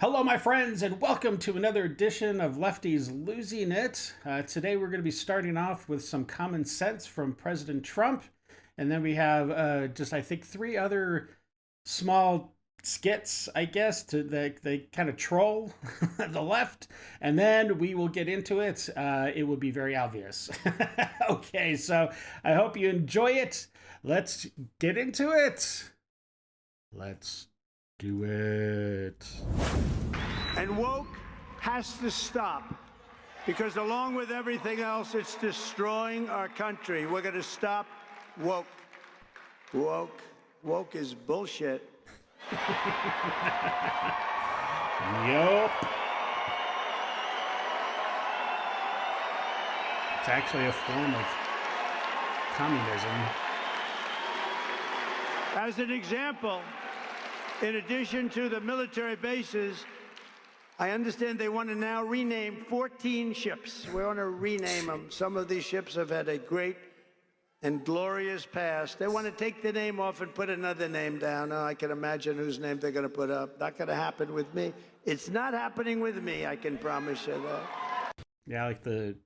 Hello, my friends, and welcome to another edition of Lefties Losing It. Today, we're going to be starting off with some common sense from President Trump, and then we have I think, three other small skits, I guess, to they kind of troll the left, and then we will get into it. It will be very obvious. Okay, so I hope you enjoy it. Let's get into it. Let's do it. And woke has to stop because along with everything else, it's destroying our country. We're going to stop woke. Woke is bullshit. Yup. It's actually a form of communism. As an example, in addition to the military bases, I understand they want to now rename 14 ships. We want to rename them. Some of these ships have had a great and glorious past. They want to take the name off and put another name down. Oh, I can imagine whose name they're going to put up. Not going to happen with me. It's not happening with me, I can promise you that. Yeah, like the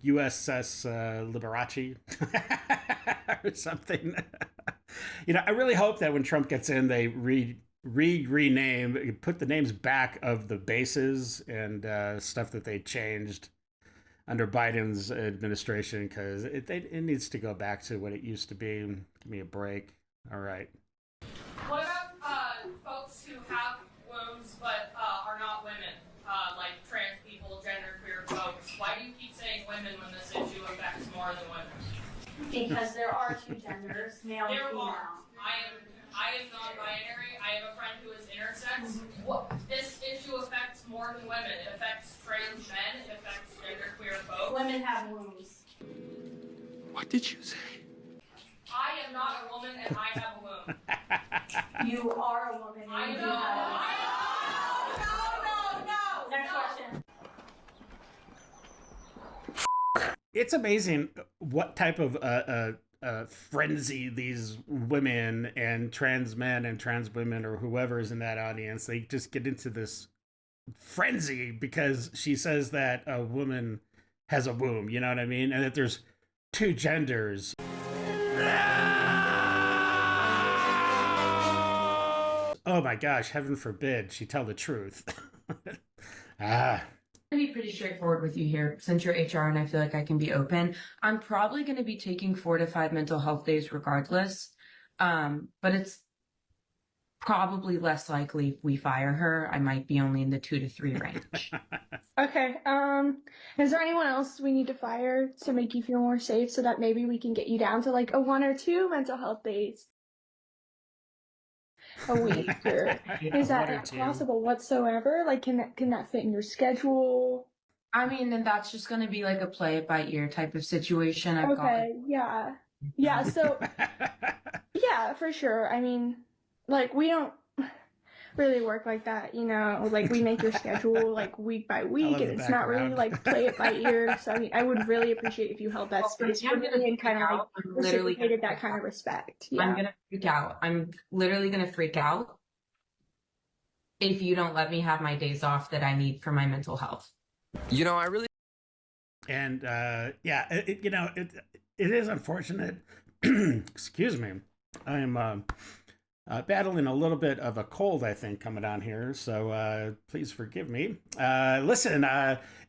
USS Liberace or something. I really hope that when Trump gets in, they rename, put the names back of the bases and stuff that they changed under Biden's administration, because it needs to go back to what it used to be. Give me a break. All right. What about folks who have wombs but are not women, like trans people, genderqueer folks? Why do you keep saying women when this issue affects more than women? Because there are two genders, male and There female. are. I am non-binary. I have a friend who is intersex. This issue affects more than women. It affects trans men. It affects genderqueer folks. Women have wombs. What did you say? I am not a woman and I have a womb. You are a woman. And I you do know. have No. Next question. It's amazing what type of frenzy these women and trans men and trans women or whoever is in that audience, they just get into this frenzy because she says that a woman has a womb, you know what I mean? And that there's two genders. Oh my gosh, heaven forbid she tell the truth. I'm going to be pretty straightforward with you here. Since you're HR and I feel like I can be open, I'm probably going to be taking 4 to 5 mental health days regardless. But it's probably less likely if we fire her. I might be only in the 2 to 3 range. Okay. Is there anyone else we need to fire to make you feel more safe so that maybe we can get you down to like a 1 or 2 mental health days a week? Or is that not possible whatsoever? Like, can that fit in your schedule? I mean, and that's just going to be like a play it by ear type of situation. Yeah. So, yeah, for sure. I mean, like, we don't really work like that, like we make your schedule like week by week, and it's not really like play it by ear. So I mean, I would really appreciate if you held that space for me and kind of like reciprocated that kind of respect. Yeah. I'm gonna freak out. I'm literally gonna freak out if you don't let me have my days off that I need for my mental health. I really. And it is unfortunate. Excuse me. I am battling a little bit of a cold, I think, coming on here, so please forgive me. Listen,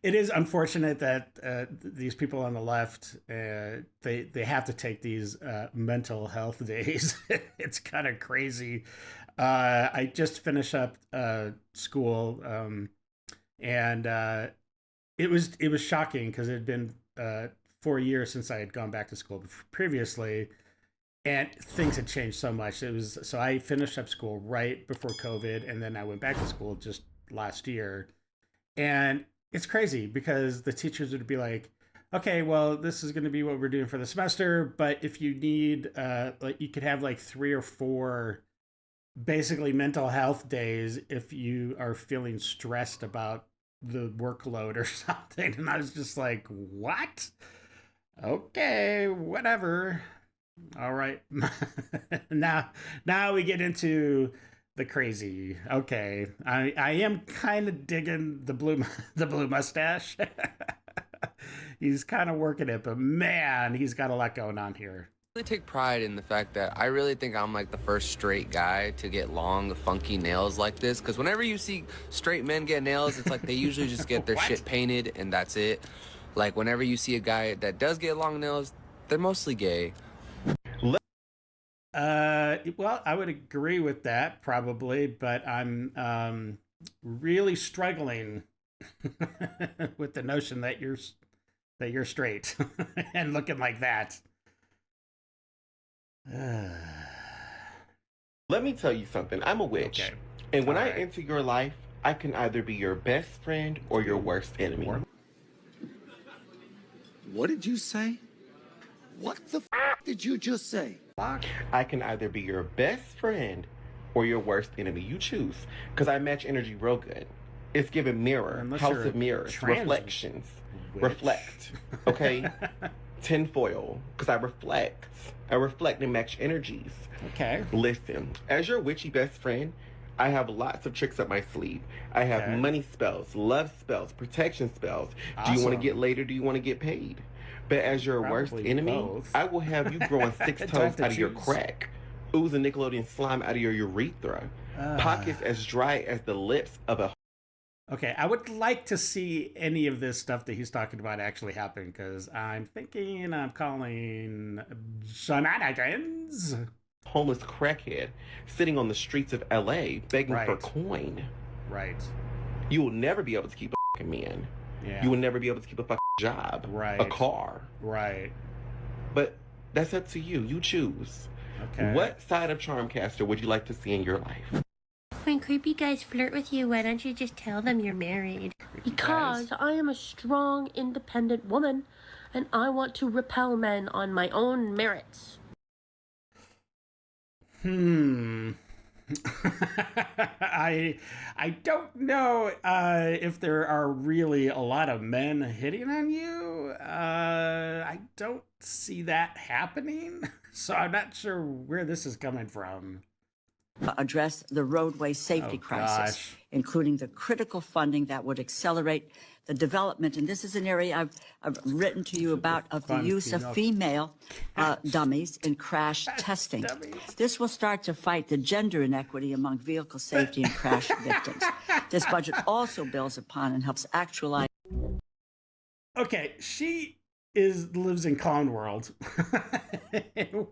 it is unfortunate that these people on the left, they have to take these mental health days. It's kind of crazy. I just finished up school, and it was shocking because it had been 4 years since I had gone back to school previously. And things had changed so much. So I finished up school right before COVID, and then I went back to school just last year. And it's crazy because the teachers would be like, okay, well, this is going to be what we're doing for the semester, but if you need, like, you could have like 3 or 4 basically mental health days if you are feeling stressed about the workload or something. And I was just like, what? Okay, whatever. All right. Now we get into the crazy. Okay, I am kind of digging the blue the blue mustache. He's kind of working it, but man, he's got a lot going on here. really take pride in the fact that I really think I'm like the first straight guy to get long, funky nails like this. Because whenever you see straight men get nails, it's like they usually just get their What? shit painted and that's it. Like whenever you see a guy that does get long nails, they're mostly gay. Well, I would agree with that probably, but I'm really struggling with the notion that you're straight and looking like that. Let me tell you something. I'm a witch. Okay. And when I Alright. enter your life, I can either be your best friend or your worst enemy. What did you say? What the f did you just say? I can either be your best friend or your worst enemy. You choose. Because I match energy real good. It's given mirror, Unless house you're of mirrors, trans reflections. witch. Reflect. Okay? Tinfoil. Because I reflect. I reflect and match energies. Okay. Listen, as your witchy best friend, I have lots of tricks up my sleeve. I have Okay. money spells, love spells, protection spells. Do you want to Awesome. get laid or do you want to get paid? But as your worst Probably enemy, both. I will have you growing 6 Do I have toes to out of your choose? crack, oozing Nickelodeon slime out of your urethra, pockets as dry as the lips of a. Okay, I would like to see any of this stuff that he's talking about actually happen, because I'm thinking I'm calling shenanigans. Homeless crackhead sitting on the streets of LA begging for Right. coin. Right. You will never be able to keep a fucking man. Yeah. You will never be able to keep a fucking job, Right. a car. Right. But that's up to you. You choose. Okay. What side of Charmcaster would you like to see in your life? When creepy guys flirt with you, why don't you just tell them you're married? Because I am a strong, independent woman, and I want to repel men on my own merits. I don't know if there are really a lot of men hitting on you. I don't see that happening, so I'm not sure where this is coming from. Address the roadway safety crisis, Gosh. including the critical funding that would accelerate the development. And this is an area I've written to you about of the Fund use of female dummies in crash testing. dummies. This will start to fight the gender inequity among vehicle safety and crash victims. This budget also builds upon and helps actualize. Okay, she lives in Clown World.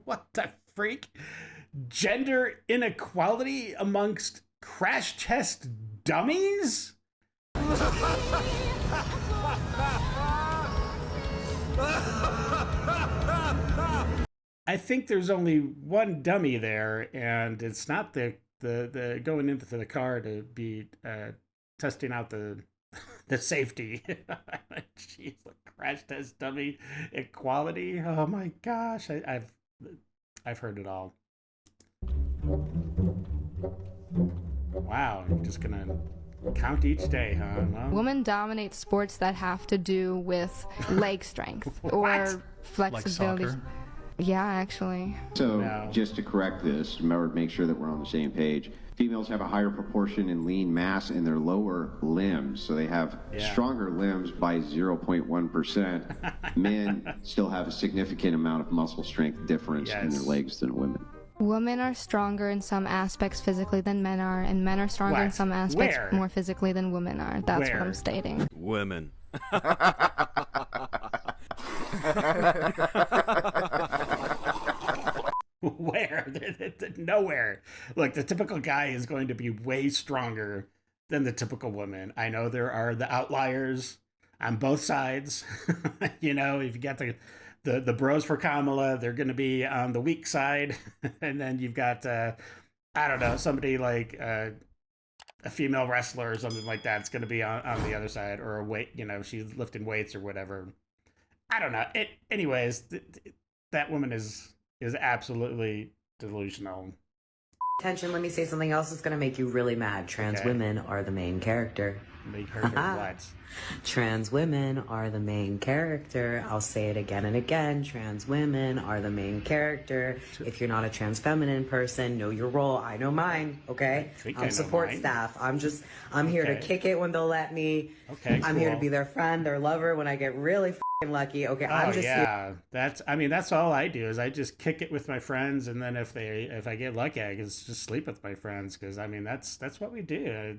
What the freak? Gender inequality amongst crash test dummies? I think there's only one dummy there, and it's not the going into the car to be testing out the safety. Jeez, like crash test dummy equality. Oh my gosh, I've heard it all. Wow, you're just gonna count each day, huh? Well, Women dominate sports that have to do with leg strength or What? flexibility. soccer? Yeah, actually. So, No. just to correct this, remember, make sure that we're on the same page. Females have a higher proportion in lean mass in their lower limbs, so they have Yeah. stronger limbs by 0.1%. Men still have a significant amount of muscle strength difference in their Yes. legs than women. Women are stronger in some aspects physically than men are, and men are stronger in What? some aspects Where? more physically than women are. That's Where? what I'm stating. Women. Where? Nowhere. Look, the typical guy is going to be way stronger than the typical woman. I know there are the outliers on both sides. You know, if you got the bros for Kamala, they're going to be on the weak side. And then you've got, I don't know, somebody like a female wrestler or something like that. It's going to be on the other side, or a weight, you know, she's lifting weights or whatever. I don't know. Anyways, that woman is absolutely delusional. Attention, let me say something else that's going to make you really mad. Trans women are the main character. Main character what? Trans women are the main character. I'll say it again and again. Trans women are the main character. If you're not a trans feminine person, know your role. I know mine, okay? I'm support staff. I'm here to kick it when they'll let me. Okay, I'm here to be their friend, their lover when I get really lucky. Okay, I'm just here. That's all I do is I just kick it with my friends, and then if I get lucky, I can just sleep with my friends, because that's what we do.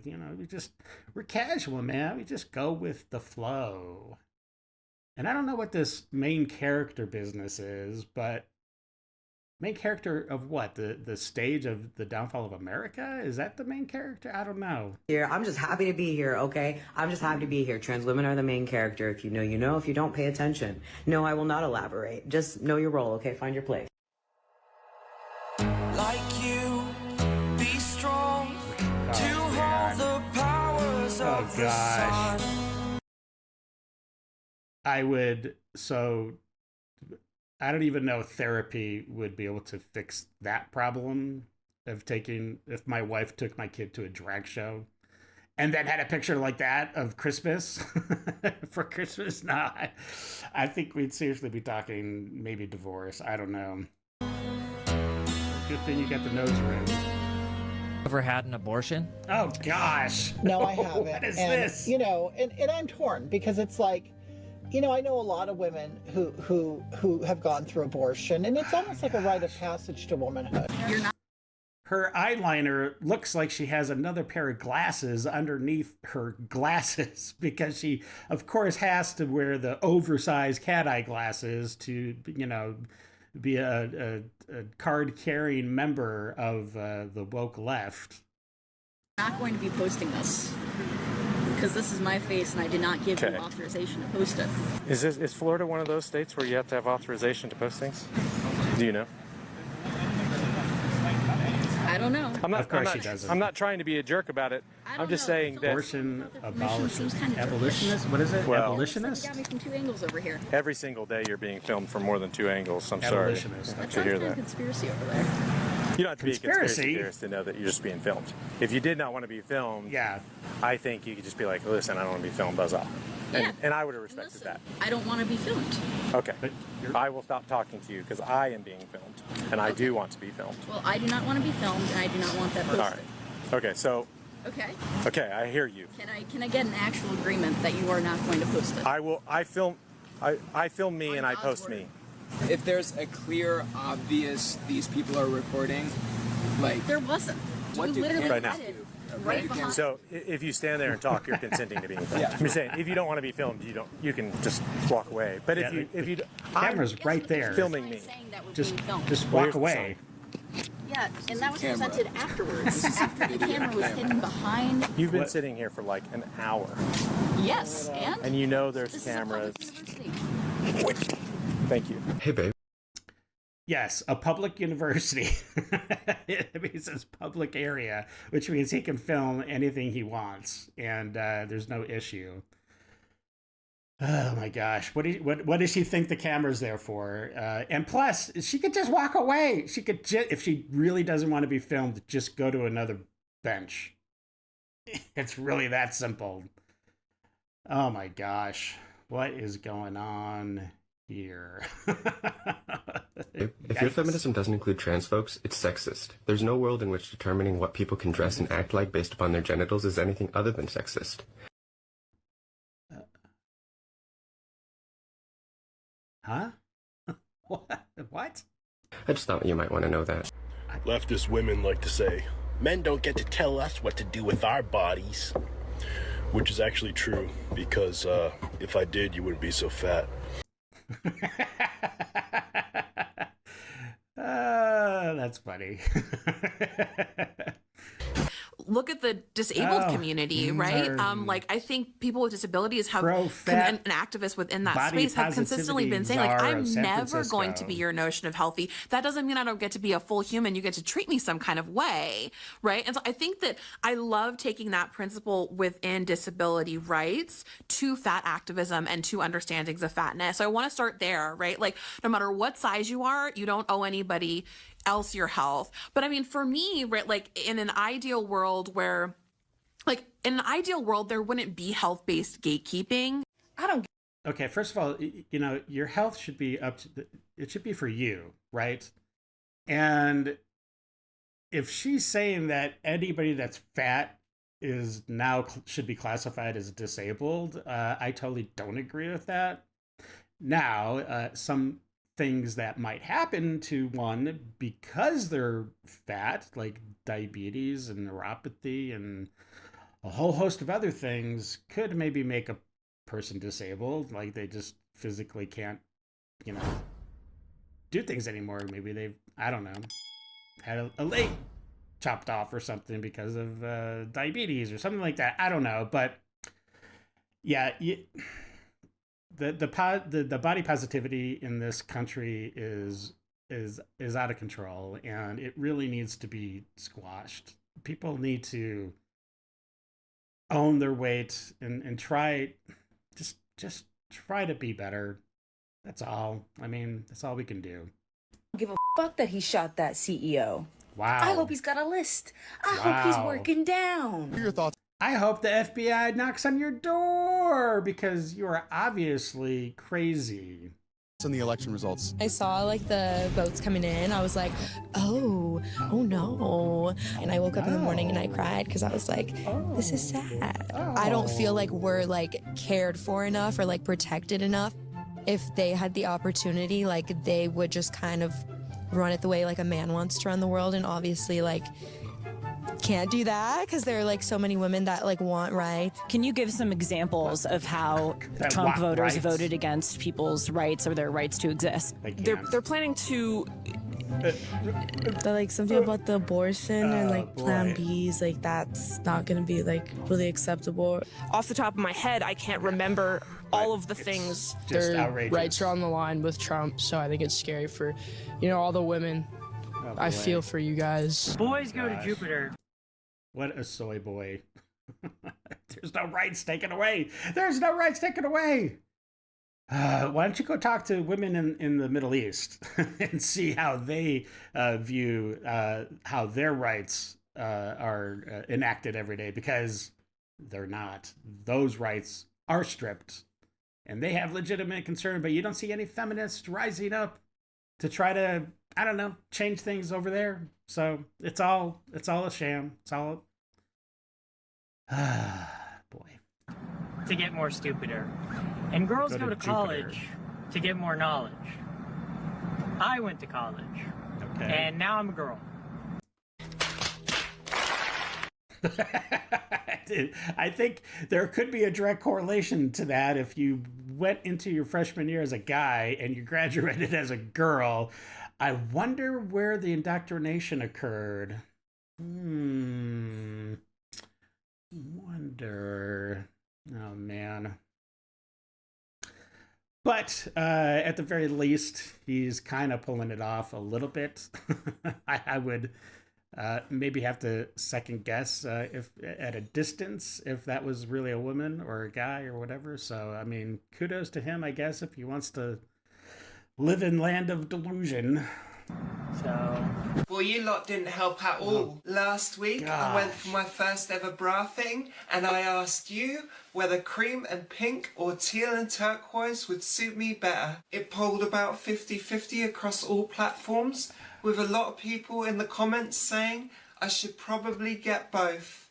We're casual, man. We just go with the flow. And I don't know what this main character business is, but main character of what? The stage of the downfall of America? Is that the main character? I don't know. Here, I'm just happy to be here, okay? I'm just happy to be here. Trans women are the main character. If you know, you know. If you don't, pay attention. No, I will not elaborate. Just know your role, okay? Find your place. Like you, be strong to hold the powers of the sun. I don't even know therapy would be able to fix that problem if my wife took my kid to a drag show and then had a picture like that of Christmas for Christmas. No, I think we'd seriously be talking maybe divorce. I don't know. Good thing you got the nose ring. Ever had an abortion? Oh gosh. No, I haven't. What is this? And I'm torn, because it's like, I know a lot of women who have gone through abortion, and it's almost like a rite of passage to womanhood. Her eyeliner looks like she has another pair of glasses underneath her glasses, because she, of course, has to wear the oversized cat eye glasses to, be a card-carrying member of the woke left. I'm not going to be posting this, because this is my face and I did not give you authorization to post it. Is Florida one of those states where you have to have authorization to post things? Do you know? I don't know. I'm not trying to be a jerk about it. I'm just saying that abortion abolitionist. What is it? Well, Abolitionist? You got me from two angles over here. Every single day you're being filmed from more than two angles. I'm sorry to hear that. Conspiracy over there. You don't have to be a conspiracy theorist to know that you're just being filmed. If you did not want to be filmed, I think you could just be like, listen, I don't want to be filmed, buzz off. And I would have respected that. I don't want to be filmed. Okay. I will stop talking to you because I am being filmed, and I do want to be filmed. Well, I do not want to be filmed, and I do not want that posted. All right. Okay, so... Okay, I hear you. Can I get an actual agreement that you are not going to post it? I will. I film me and I post me. If there's a clear, obvious, these people are recording, like... There wasn't. What you literally right now? Right behind. So if you stand there and talk, you're consenting to being filmed. I'm just saying, if you don't want to be filmed, you can just walk away. But if you camera's right there, filming me, just walk away. Yeah, and that was presented afterwards, after the camera was hidden behind. You've been sitting here for like an hour. Yes, and? And you know there's cameras. Thank you. Hey, babe. Yes, a public university. It means it's public area, which means he can film anything he wants, and there's no issue. Oh my gosh, what does she think the camera's there for? And plus, she could just walk away. She could, if she really doesn't want to be filmed, just go to another bench. It's really that simple. Oh my gosh, what is going on here? If your feminism doesn't include trans folks, it's sexist. There's no world in which determining what people can dress and act like based upon their genitals is anything other than sexist. Huh? What? I just thought you might want to know that. Leftist women like to say, men don't get to tell us what to do with our bodies. Which is actually true, because if I did, you wouldn't be so fat. That's funny. Look at the disabled community, right? Like, I think people with disabilities have, and activists within that space have consistently been saying, like, I'm never going to be your notion of healthy. That doesn't mean I don't get to be a full human. You get to treat me some kind of way, right? And so I think that I love taking that principle within disability rights to fat activism and to understandings of fatness. So I want to start there, right? Like, no matter what size you are, you don't owe anybody else your health. But I mean, for me, right, like in an ideal world where, like in an ideal world, there wouldn't be health-based gatekeeping. I don't. Okay, first of all, you know, your health should be it should be for you, right? And if she's saying that anybody that's fat is now should be classified as disabled, I totally don't agree with that. Now, some things that might happen to one because they're fat, like diabetes and neuropathy and a whole host of other things, could maybe make a person disabled, like they just physically can't, you know, do things anymore. Maybe they've, I don't know, had a leg chopped off or something because of diabetes or something like that. I don't know, but yeah, the body positivity in this country is out of control, and it really needs to be squashed. People need to own their weight and try, just try to be better. That's all. I mean, that's all we can do. Give a fuck that he shot that CEO. Wow. I hope he's got a list. I hope he's working down. Your thoughts? I hope the FBI knocks on your door because you are obviously crazy. In the election results, I saw like the votes coming in. I was like, oh no. And I woke up in the morning and I cried because I was like, this is sad. I don't feel like we're like cared for enough or like protected enough. If they had the opportunity, like they would just kind of run it the way like a man wants to run the world, and obviously like can't do that because there are like so many women that like want rights. Can you give some examples of how Trump voters voted against people's rights or their rights to exist? They're planning to. Like something about the abortion and like Plan Bs, like that's not gonna be like really acceptable. Off the top of my head, I can't remember all of the things. Their rights are on the line with Trump, so I think it's scary for, you know, all the women. I feel for you guys. Boys go to Jupiter. What a soy boy. There's no rights taken away. There's no rights taken away. Why don't you go talk to women in the Middle East and see how they view how their rights are enacted every day, because they're not. Those rights are stripped and they have legitimate concern, but you don't see any feminists rising up to try to, I don't know, change things over there. So it's all a sham. It's all boy. To get more stupider. And girls go to college to get more knowledge. I went to college. Okay. And now I'm a girl. I think there could be a direct correlation to that. If you went into your freshman year as a guy and you graduated as a girl, I wonder where the indoctrination occurred. Wonder. Oh, man. But at the very least, he's kind of pulling it off a little bit. I would maybe have to second guess if at a distance if that was really a woman or a guy or whatever. So, I mean, kudos to him, I guess, if he wants to live in land of delusion. So... Well, you lot didn't help at all. Last week, I went for my first ever bra fitting, and I asked you whether cream and pink or teal and turquoise would suit me better. It polled about 50-50 across all platforms, with a lot of people in the comments saying I should probably get both.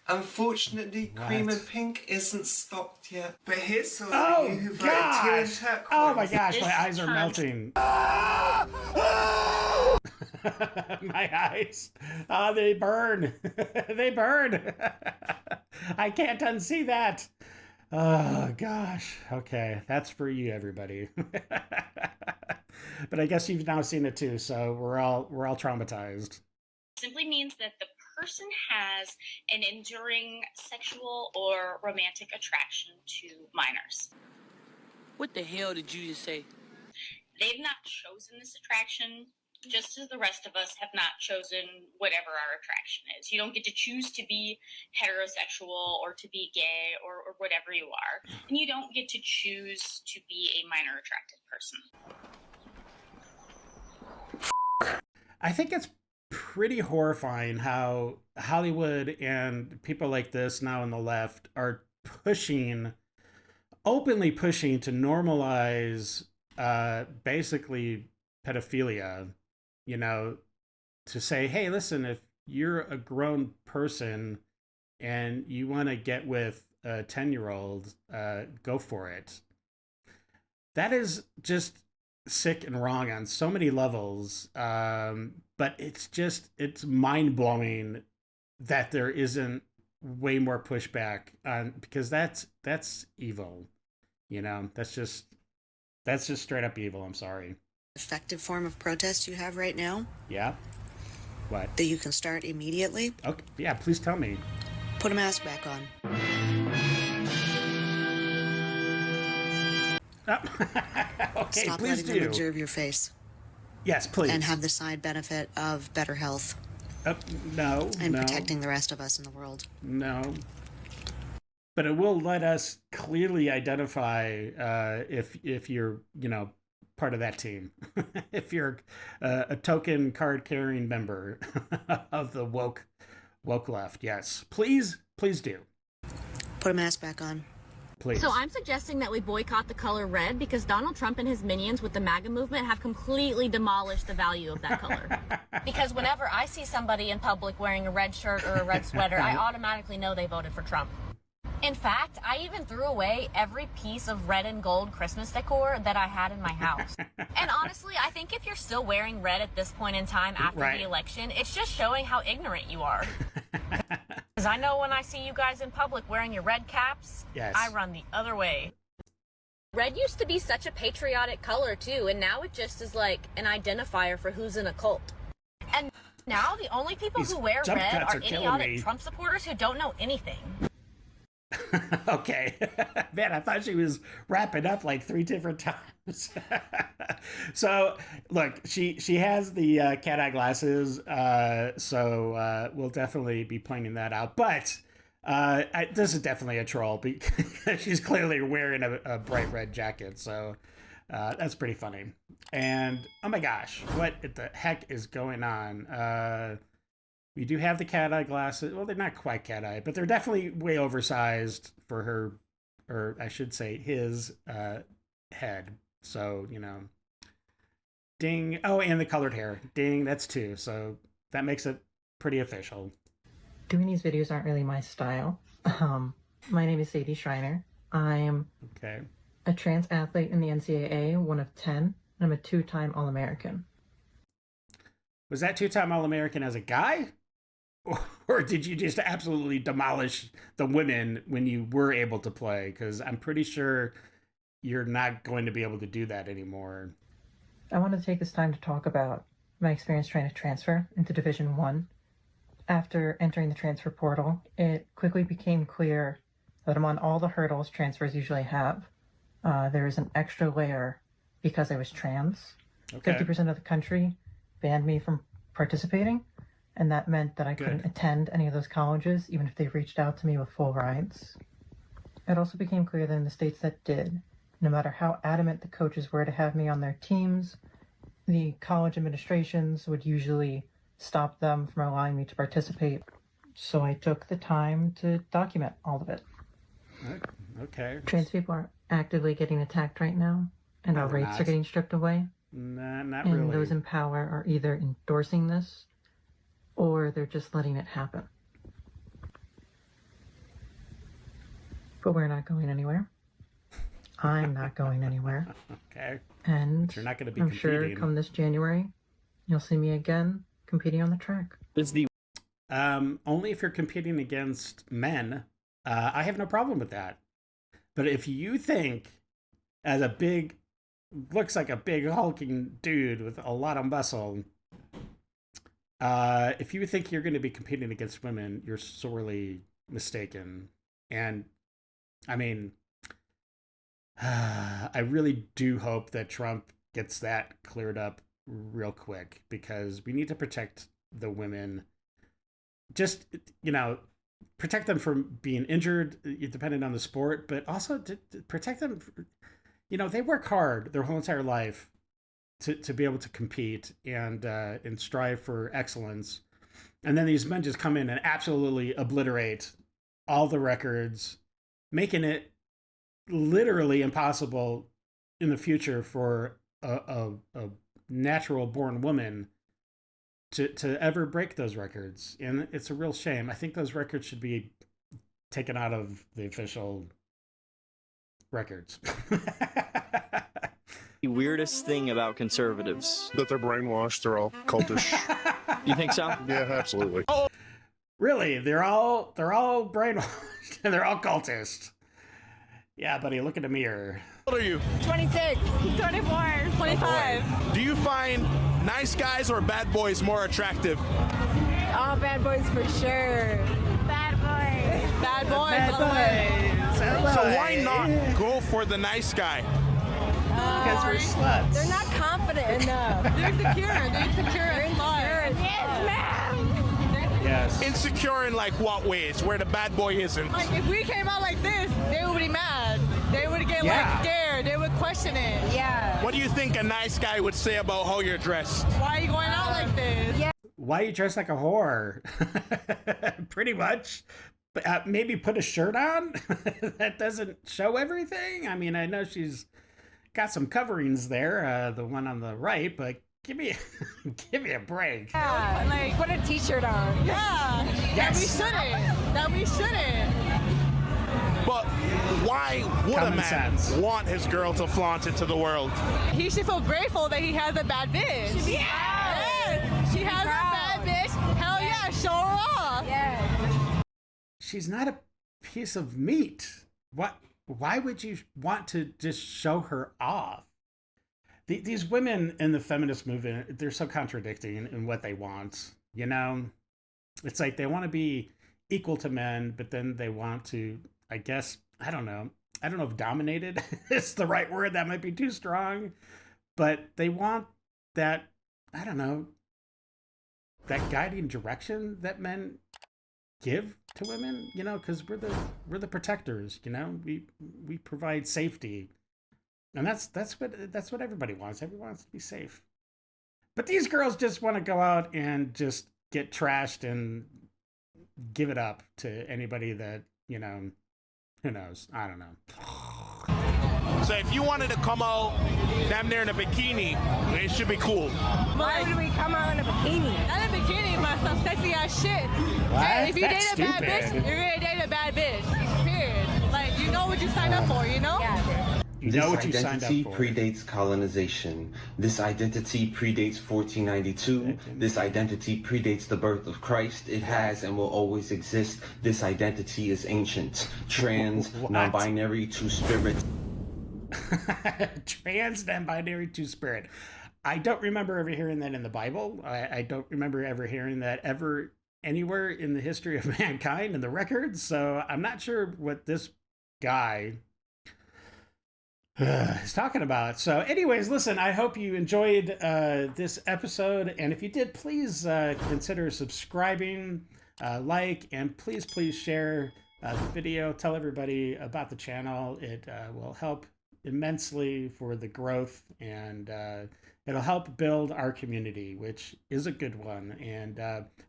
Unfortunately, cream and pink isn't stocked yet. But here's some of you who voted teal and turquoise. Oh my gosh, my eyes are melting. My eyes. Oh, they burn. They burn. I can't unsee that. Oh gosh. Okay, that's for you, everybody. But I guess you've now seen it too, so we're all traumatized. Simply means that the person has an enduring sexual or romantic attraction to minors. What the hell did you just say? They've not chosen this attraction, just as the rest of us have not chosen whatever our attraction is. You don't get to choose to be heterosexual or to be gay or whatever you are. And you don't get to choose to be a minor attracted person. I think it's pretty horrifying how Hollywood and people like this now on the left are openly pushing to normalize basically pedophilia, you know, to say, hey, listen, if you're a grown person and you want to get with a 10-year-old, go for it. That is just sick and wrong on so many levels. But it's mind-blowing that there isn't way more pushback on, because that's evil. You know, that's just straight up evil. I'm sorry. Effective form of protest you have right now? Yeah. What? That you can start immediately? Okay. Yeah, please tell me. Put a mask back on. Okay, Stop please letting do. them observe your face. Yes, please. And have the side benefit of better health. No. And protecting the rest of us in the world. No. But it will let us clearly identify if you're, you know, part of that team. If you're a token card carrying member of the woke left. Yes. Please do. Put a mask back on. Please. So I'm suggesting that we boycott the color red because Donald Trump and his minions with the MAGA movement have completely demolished the value of that color. Because whenever I see somebody in public wearing a red shirt or a red sweater, I automatically know they voted for Trump. In fact, I even threw away every piece of red and gold Christmas decor that I had in my house. And honestly, I think if you're still wearing red at this point in time after the election, it's just showing how ignorant you are. Because I know when I see you guys in public wearing your red caps, I run the other way. Red used to be such a patriotic color too, and now it just is like an identifier for who's in a cult. And now the only people who wear red are idiotic Trump supporters who don't know anything. Okay. Man, I thought she was wrapping up like 3 different times. So, look, she has the cat eye glasses, so we'll definitely be pointing that out. But this is definitely a troll because she's clearly wearing a bright red jacket, so that's pretty funny. And, oh my gosh, what the heck is going on? We do have the cat eye glasses. Well, they're not quite cat eye, but they're definitely way oversized for her, or I should say his head. So, you know, ding. Oh, and the colored hair. Ding, that's 2. So that makes it pretty official. Doing these videos aren't really my style. My name is Sadie Schreiner. I'm a trans athlete in the NCAA, one of 10, and I'm a 2-time All-American. Was that 2-time All-American as a guy? Or did you just absolutely demolish the women when you were able to play? Because I'm pretty sure you're not going to be able to do that anymore. I wanted to take this time to talk about my experience trying to transfer into Division I. After entering the transfer portal, it quickly became clear that I'm on all the hurdles transfers usually have. There is an extra layer because I was trans. 50% of the country banned me from participating, and that meant that I couldn't attend any of those colleges, even if they reached out to me with full rides. It also became clear that in the states that did, no matter how adamant the coaches were to have me on their teams, the college administrations would usually stop them from allowing me to participate. So I took the time to document all of it. Okay. Trans people are actively getting attacked right now, and our rights are getting stripped away. Not and really. Those in power are either endorsing this or they're just letting it happen. But we're not going anywhere. I'm not going anywhere. Okay. And but you're not going to be I'm competing. sure come this January, you'll see me again competing on the track. Only if you're competing against men. I have no problem with that. But if you think, as looks like a big hulking dude with a lot of muscle, if you think you're going to be competing against women, you're sorely mistaken. And I mean, I really do hope that Trump gets that cleared up real quick, because we need to protect the women. Just, you know, protect them from being injured, depending on the sport, but also to protect them. You know, they work hard their whole entire life to be able to compete and strive for excellence. And then these men just come in and absolutely obliterate all the records, making it literally impossible in the future for a natural born woman to ever break those records. And it's a real shame. I think those records should be taken out of the official records. The weirdest thing about conservatives. That they're brainwashed, they're all cultish. You think so? Yeah, absolutely. Really? They're all brainwashed and they're all cultist. Yeah, buddy, look in the mirror. How old are you? 26, 24, 25. Do you find nice guys or bad boys more attractive? Oh, bad boys for sure. Bad boys. Bad boys. So why not go for the nice guy? Because we're sluts. They're not confident enough. They're insecure. They're insecure. Yes, ma'am. Yes. Insecure in like what ways? Where the bad boy isn't? Like if we came out like this, they would be mad. They would get like scared. They would question it. Yeah. What do you think a nice guy would say about how you're dressed? Why are you going out like this? Yeah. Why are you dressed like a whore? Pretty much. But maybe put a shirt on that doesn't show everything. I mean, I know she's got some coverings there, the one on the right, but give me a break. Yeah, like put a t-shirt on. Yeah. Yes. That we shouldn't. But why would a man want his girl to flaunt it to the world? He should feel grateful that he has a bad bitch. Yeah. She has a bad bitch. Hell yeah, show her off. Yeah. She's not a piece of meat. What? Why would you want to just show her off? These women in the feminist movement, they're so contradicting in what they want. You know, it's like they want to be equal to men, but then they want to, I guess, I don't know if dominated is the right word. That might be too strong, but they want that, I don't know, that guiding direction that men give to women, you know, because we're the protectors, you know, we provide safety, and that's what everybody wants. Everyone wants to be safe, but these girls just want to go out and just get trashed and give it up to anybody that, you know, who knows? I don't know. So if you wanted to come out damn near in a bikini, it should be cool. Why would we come out in a bikini? Not a bikini, but some sexy ass shit. What? Hey, if you That's date a bad bitch, stupid. you're gonna date a bad bitch. Period. Like, you know what you signed up for, you know? Yeah. You know what you signed up This for. identity predates colonization. This identity predates 1492. This identity predates the birth of Christ. It has and will always exist. This identity is ancient. Trans, non-binary, two-spirit. Trans, non-binary, two-spirit. I don't remember ever hearing that in the Bible. I don't remember ever hearing that ever anywhere in the history of mankind in the records. So I'm not sure what this guy is talking about. So anyways, listen, I hope you enjoyed this episode, and if you did, please consider subscribing, like, and please share the video. Tell everybody about the channel. It will help immensely for the growth, and it'll help build our community, which is a good one. And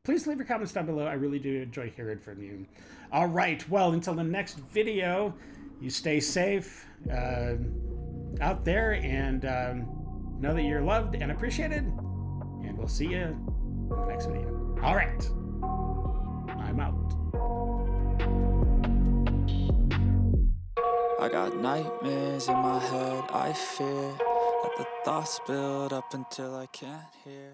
please leave your comments down below. I really do enjoy hearing from you. All right, well, until the next video, you stay safe out there, and know that you're loved and appreciated, and we'll see you in the next video. All right, I'm out. I got nightmares in my head, I fear that the thoughts build up until I can't hear.